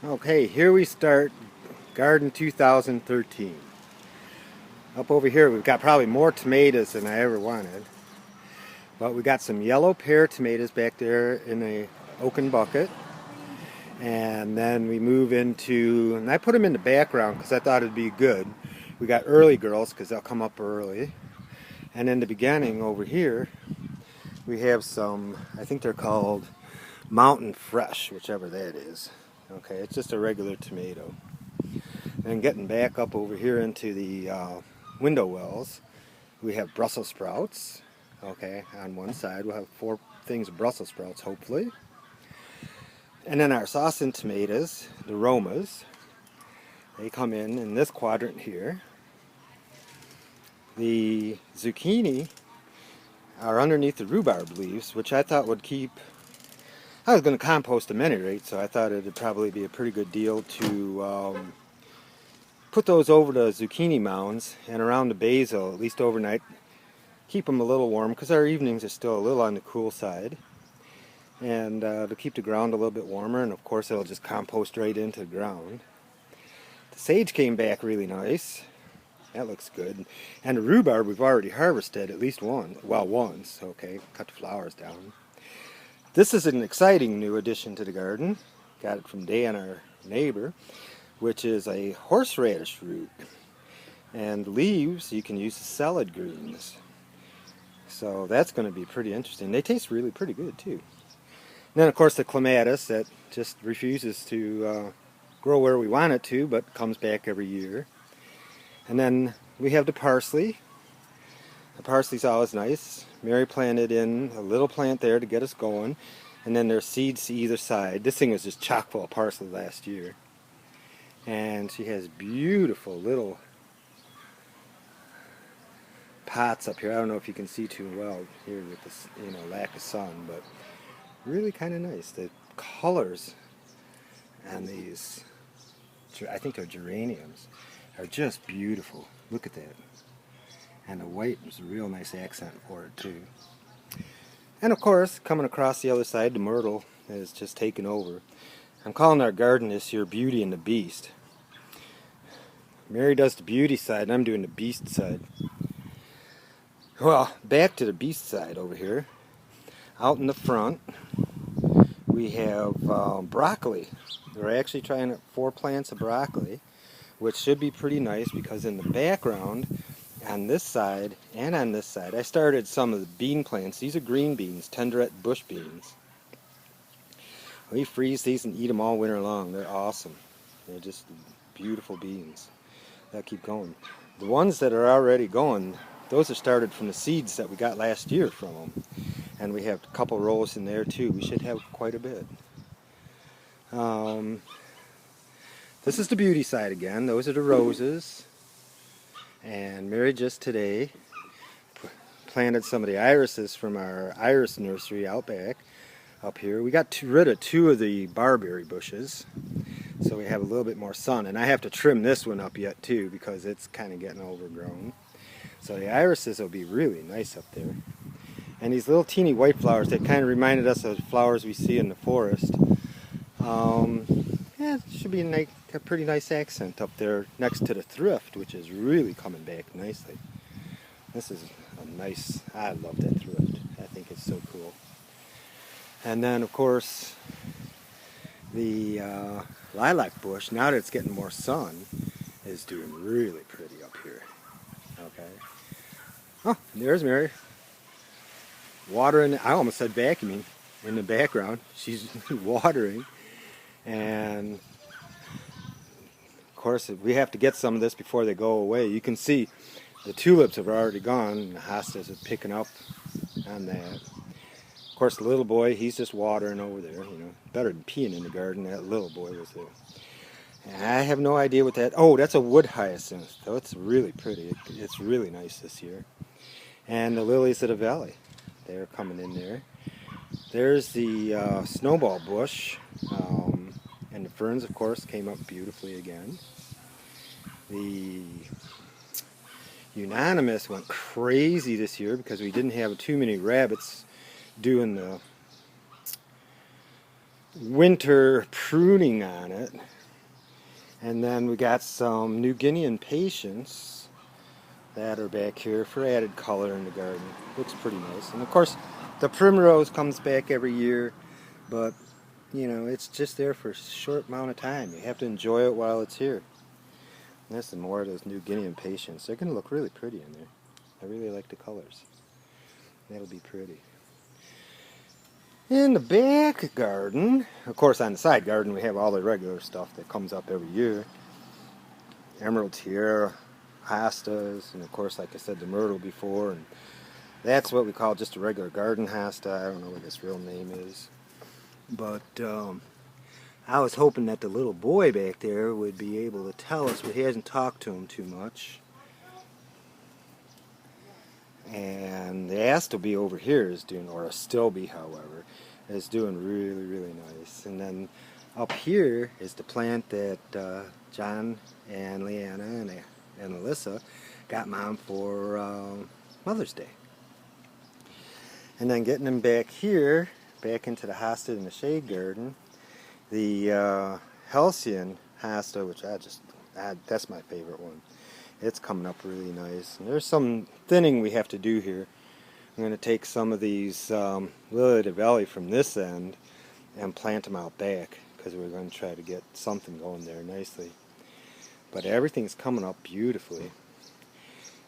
Okay, here we start Garden 2013. Up over here we've got probably more tomatoes than I ever wanted. But we got some yellow pear tomatoes back there in a oaken bucket. And then we move into, and I put them in the background because I thought it'd be good. We got early girls because they'll come up early. And in the beginning over here, we have some, I think they're called Mountain Fresh, whichever that is. Okay, it's just a regular tomato. And getting back up over here into the window wells, we have Brussels sprouts. Okay, on one side we'll have 4 things of Brussels sprouts, hopefully. And then our sauce and tomatoes, the Romas, they come in this quadrant here. The zucchini are underneath the rhubarb leaves, which I thought would keep. I was going to compost them at any rate, so I thought it would probably be a pretty good deal to put those over the zucchini mounds and around the basil, at least overnight. Keep them a little warm because our evenings are still a little on the cool side. And to keep the ground a little bit warmer, and of course it'll just compost right into the ground. The sage came back really nice. That looks good. And the rhubarb we've already harvested at least once. Okay, cut the flowers down. This is an exciting new addition to the garden. Got it from Dan, our neighbor, which is a horseradish root. And the leaves you can use as salad greens. So that's going to be pretty interesting. They taste really pretty good too. And then of course the clematis that just refuses to grow where we want it to, but comes back every year. And then we have the parsley. The parsley's always nice. Mary planted in a little plant there to get us going. And then there's seeds to either side. This thing was just chock full of parsley last year. And she has beautiful little pots up here. I don't know if you can see too well here with this, lack of sun, but really kind of nice. The colors on these, I think they're geraniums, are just beautiful. Look at that. And the white was a real nice accent for it too. And of course, coming across the other side, the myrtle is just taken over. I'm calling our garden this year Beauty and the Beast. Mary does the beauty side, and I'm doing the beast side. Well, back to the beast side over here. Out in the front, we have broccoli. We're actually trying 4 plants of broccoli, which should be pretty nice because in the background, on this side and on this side, I started some of the bean plants. These are green beans, tenderette bush beans. We freeze these and eat them all winter long. They're awesome. They're just beautiful beans that keep going. The ones that are already going, those are started from the seeds that we got last year from them. And we have a couple rows in there too. We should have quite a bit. This is the beauty side again. Those are the roses. And Mary just today planted some of the irises from our iris nursery out back up here. We got rid of 2 of the barberry bushes, so we have a little bit more sun. And I have to trim this one up yet too because it's kind of getting overgrown. So the irises will be really nice up there. And these little teeny white flowers that kind of reminded us of flowers we see in the forest. Yeah, it should be a pretty nice accent up there next to the thrift, which is really coming back nicely. This is a nice, I love that thrift. I think it's so cool. And then of course the lilac bush, now that it's getting more sun, is doing really pretty up here. Okay. Oh, there's Mary. Watering, I almost said vacuuming in the background. She's watering. And of course, we have to get some of this before they go away. You can see the tulips have already gone, and the hostas are picking up on that. Of course, the little boy, he's just watering over there. Better than peeing in the garden. That little boy was there. And I have no idea what that. Oh, that's a wood hyacinth. So it's really pretty. It's really nice this year. And the lilies of the valley, they're coming in there. There's the snowball bush. And the ferns, of course, came up beautifully again. The Unanimous went crazy this year because we didn't have too many rabbits doing the winter pruning on it. And then we got some New Guinean patience that are back here for added color in the garden. Looks pretty nice. And of course, the primrose comes back every year, but you know, it's just there for a short amount of time. You have to enjoy it while it's here. And there's some more of those New Guinean patience. They're going to look really pretty in there. I really like the colors. That'll be pretty. In the back garden, of course on the side garden we have all the regular stuff that comes up every year. Emerald tiara, hostas, and of course like I said the myrtle before, and that's what we call just a regular garden hosta. I don't know what its real name is. But I was hoping that the little boy back there would be able to tell us, but he hasn't talked to him too much. And the astilbe over here is doing, or astilbe, however, is doing really, really nice. And then up here is the plant that John and Leanna and Alyssa got Mom for Mother's Day. And then getting them back here, back into the hosta in the shade garden, the Halcyon hosta, which that's my favorite one. It's coming up really nice. And there's some thinning we have to do here. I'm going to take some of these Lily of the Valley from this end and plant them out back because we're going to try to get something going there nicely. But everything's coming up beautifully.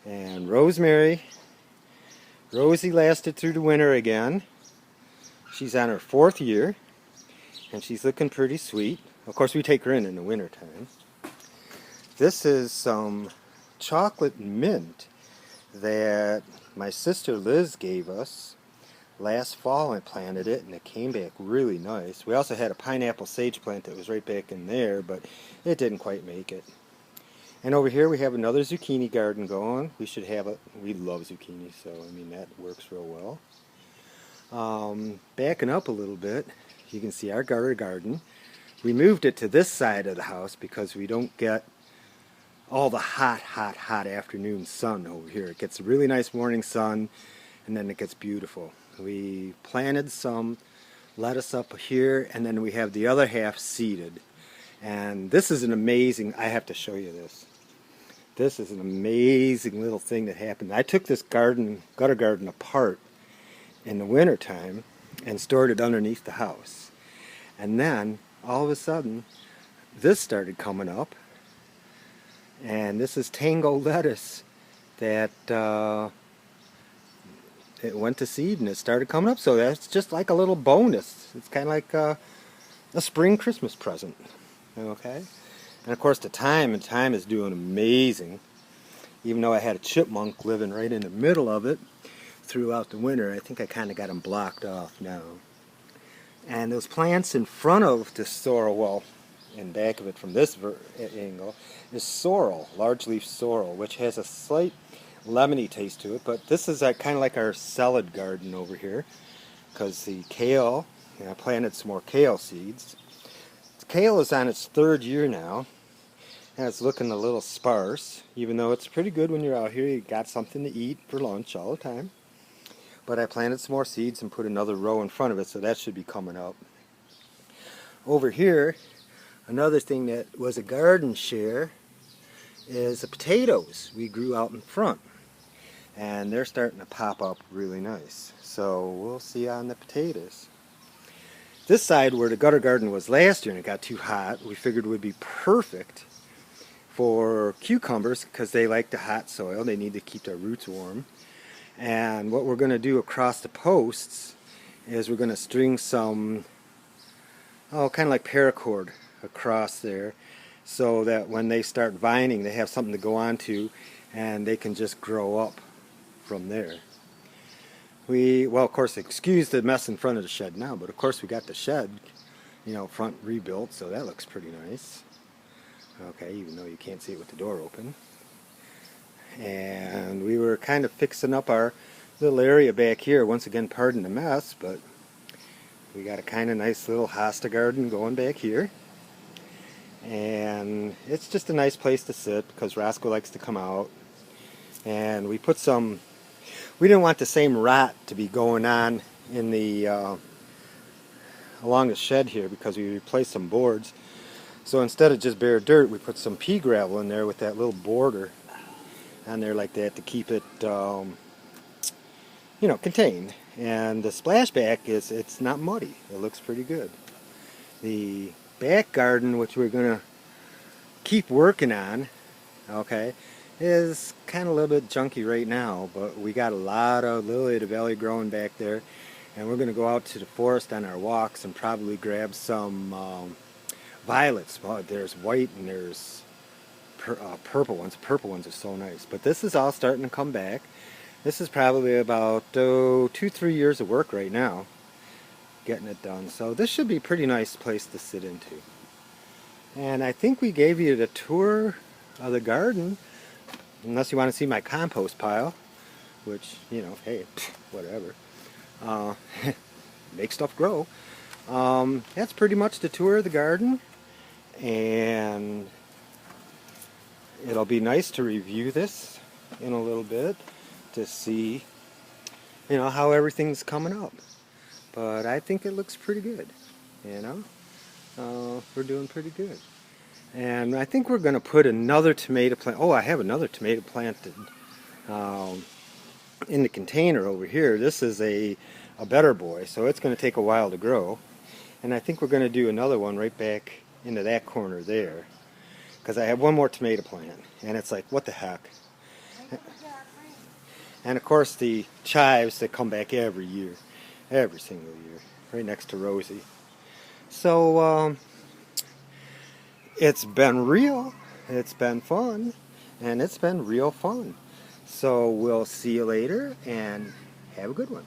And Rosemary, Rosie lasted through the winter again. She's on her 4th year and she's looking pretty sweet. Of course we take her in the winter time. This is some chocolate mint that my sister Liz gave us last fall. I planted it and it came back really nice. We also had a pineapple sage plant that was right back in there, but it didn't quite make it. And over here we have another zucchini garden going. We should have it. We love zucchini, so I mean that works real well. Backing up a little bit, you can see our gutter garden. We moved it to this side of the house because we don't get all the hot afternoon sun over here. It gets a really nice morning sun and then it gets beautiful. We planted some lettuce up here and then we have the other half seeded. And this is an amazing, I have to show you this. This is an amazing little thing that happened. I took this gutter garden apart in the winter time and stored it underneath the house. And then all of a sudden this started coming up. And this is tango lettuce that it went to seed and it started coming up. So that's just like a little bonus. It's kind of like a spring Christmas present. Okay? And of course the thyme is doing amazing. Even though I had a chipmunk living right in the middle of it throughout the winter, I think I kind of got them blocked off now. And those plants in front of the sorrel, well, in back of it from this angle, is sorrel, large leaf sorrel, which has a slight lemony taste to it, but this is kind of like our salad garden over here, because the kale, I planted some more kale seeds. The kale is on its 3rd year now, and it's looking a little sparse, even though it's pretty good when you're out here. You got something to eat for lunch all the time. But I planted some more seeds and put another row in front of it, so that should be coming up. Over here, another thing that was a garden share is the potatoes we grew out in front. And they're starting to pop up really nice. So we'll see on the potatoes. This side where the gutter garden was last year and it got too hot, we figured would be perfect for cucumbers because they like the hot soil. They need to keep their roots warm. And what we're going to do across the posts is we're going to string some, kind of like paracord across there so that when they start vining they have something to go on to and they can just grow up from there. Well, of course, excuse the mess in front of the shed now, but of course we got the shed, front rebuilt, so that looks pretty nice. Okay, even though you can't see it with the door open. And we were kind of fixing up our little area back here. Once again, pardon the mess, but we got a kind of nice little hosta garden going back here. And it's just a nice place to sit because Roscoe likes to come out. And we put we didn't want the same rot to be going on in the along the shed here because we replaced some boards. So instead of just bare dirt, we put some pea gravel in there with that little border on there like that to keep it, contained. And the splashback it's not muddy. It looks pretty good. The back garden, which we're going to keep working on, okay, is kind of a little bit junky right now, but we got a lot of lily of the valley growing back there, and we're going to go out to the forest on our walks and probably grab some violets. Well, there's white and there's purple ones. Purple ones are so nice. But this is all starting to come back. This is probably about 2-3 years of work right now, getting it done. So this should be a pretty nice place to sit into. And I think we gave you the tour of the garden, unless you want to see my compost pile, which, hey, whatever. Make stuff grow. That's pretty much the tour of the garden. And it'll be nice to review this in a little bit to see, how everything's coming up. But I think it looks pretty good, We're doing pretty good. And I think we're going to put another tomato plant. Oh, I have another tomato planted in the container over here. This is a better boy, so it's going to take a while to grow. And I think we're going to do another one right back into that corner there, because I have one more tomato plant, and it's like, what the heck? And of course the chives that come back every year, every single year, right next to Rosie. So it's been real, it's been fun, and it's been real fun. So we'll see you later, and have a good one.